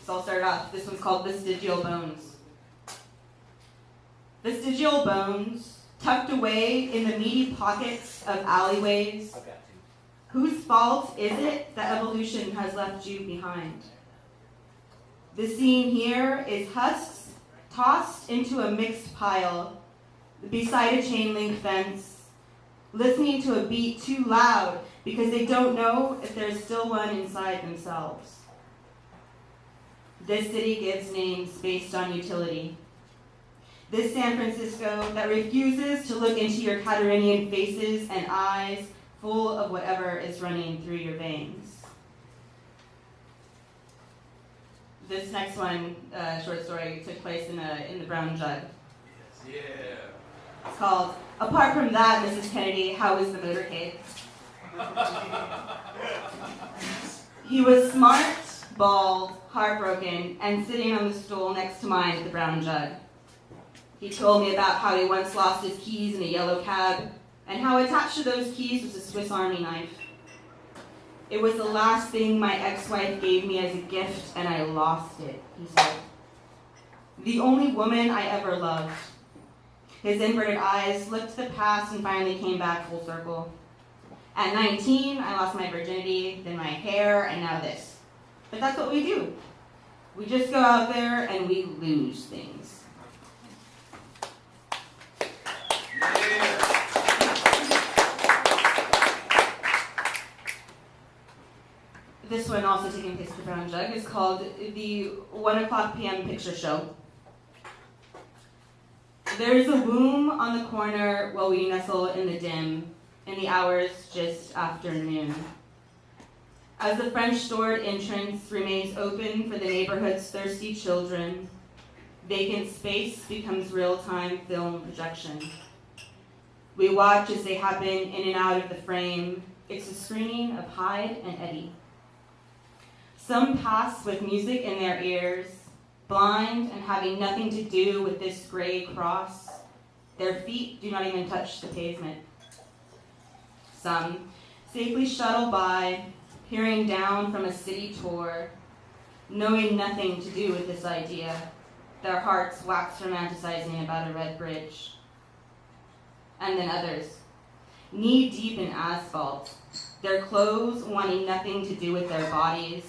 So I'll start off. This one's called Vestigial Bones. Vestigial bones, tucked away in the meaty pockets of alleyways. Whose fault is it that evolution has left you behind? The scene here is husks tossed into a mixed pile beside a chain link fence, listening to a beat too loud because they don't know if there's still one inside themselves. This city gives names based on utility. This San Francisco that refuses to look into your Catarinian faces and eyes full of whatever is running through your veins. This next one, short story, took place in the Brown Jug. Yeah. It's called Apart From That, Mrs. Kennedy, How Was the Motorcade? He was smart, bald, heartbroken, and sitting on the stool next to mine at the Brown Jug. He told me about how he once lost his keys in a yellow cab, and how attached to those keys was a Swiss Army knife. It was the last thing my ex-wife gave me as a gift, and I lost it, he said. The only woman I ever loved. His inverted eyes looked to the past and finally came back full circle. At 19, I lost my virginity, then my hair, and now this. But that's what we do. We just go out there and we lose things. This one, also taking place at the Brown Jug, is called the 1:00 p.m. Picture Show. There is a womb on the corner while we nestle in the dim, in the hours just after noon. As the French-doored entrance remains open for the neighborhood's thirsty children, vacant space becomes real-time film projection. We watch as they happen in and out of the frame. It's a screening of Hyde and Eddie. Some pass with music in their ears, blind and having nothing to do with this gray cross. Their feet do not even touch the pavement. Some safely shuttle by, peering down from a city tour, knowing nothing to do with this idea. Their hearts wax romanticizing about a red bridge. And then others, knee-deep in asphalt, their clothes wanting nothing to do with their bodies,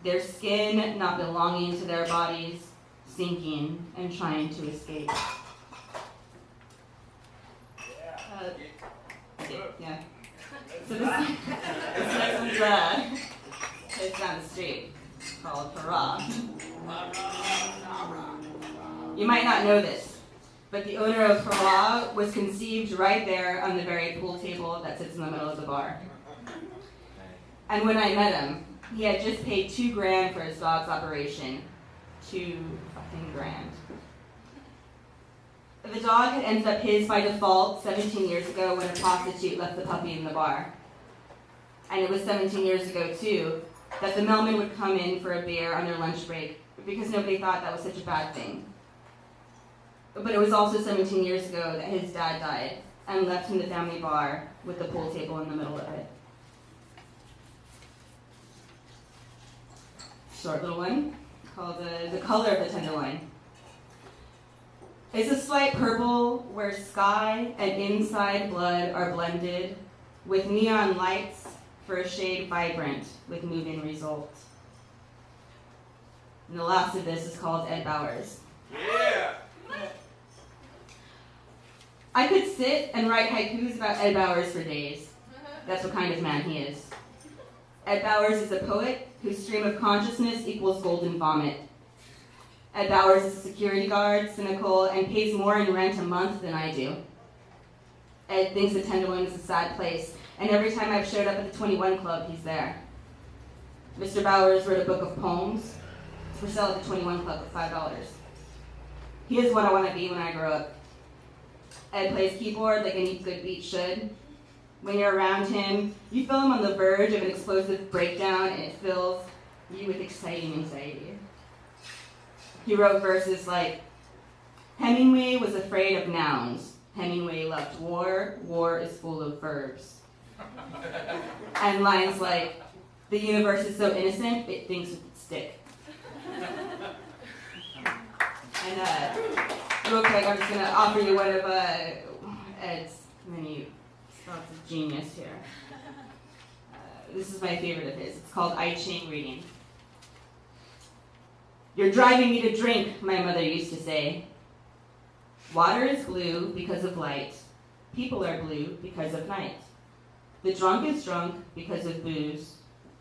their skin not belonging to their bodies, sinking and trying to escape. Yeah. So this next one's it's down the street, called Hurrah. You might not know this, but the owner of Hurrah was conceived right there on the very pool table that sits in the middle of the bar. And when I met him, he had just paid $2,000 for his dog's operation. $2 fucking grand. The dog had ended up his by default 17 years ago when a prostitute left the puppy in the bar. And it was 17 years ago, too, that the mailman would come in for a beer on their lunch break because nobody thought that was such a bad thing. But it was also 17 years ago that his dad died and left him the family bar with the pool table in the middle of it. Short little one called The Color of the Tenderloin. It's a slight purple where sky and inside blood are blended with neon lights for a shade vibrant with moving result. And the last of this is called Ed Bowers. Yeah! I could sit and write haikus about Ed Bowers for days. That's what kind of man he is. Ed Bowers is a poet whose stream of consciousness equals golden vomit. Ed Bowers is a security guard, cynical, and pays more in rent a month than I do. Ed thinks the Tenderloin is a sad place, and every time I've showed up at the 21 Club, he's there. Mr. Bowers wrote a book of poems. It's for sale at the 21 Club at $5. He is what I want to be when I grow up. Ed plays keyboard like any good beat should. When you're around him, you feel him on the verge of an explosive breakdown, and it fills you with exciting anxiety. He wrote verses like, Hemingway was afraid of nouns. Hemingway loved war. War is full of verbs. And lines like, the universe is so innocent, it thinks it would stick. real quick, I'm just going to offer you one of Ed's many thoughts of genius here. This is my favorite of his. It's called I Ching Reading. You're driving me to drink, my mother used to say. Water is blue because of light. People are blue because of night. The drunk is drunk because of booze.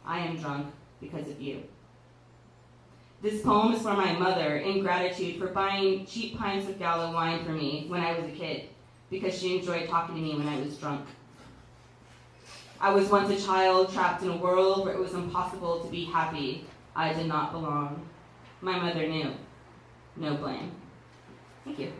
I am drunk because of you. This poem is for my mother in gratitude for buying cheap pints of Gallo wine for me when I was a kid, because she enjoyed talking to me when I was drunk. I was once a child trapped in a world where it was impossible to be happy. I did not belong. My mother knew. No blame. Thank you.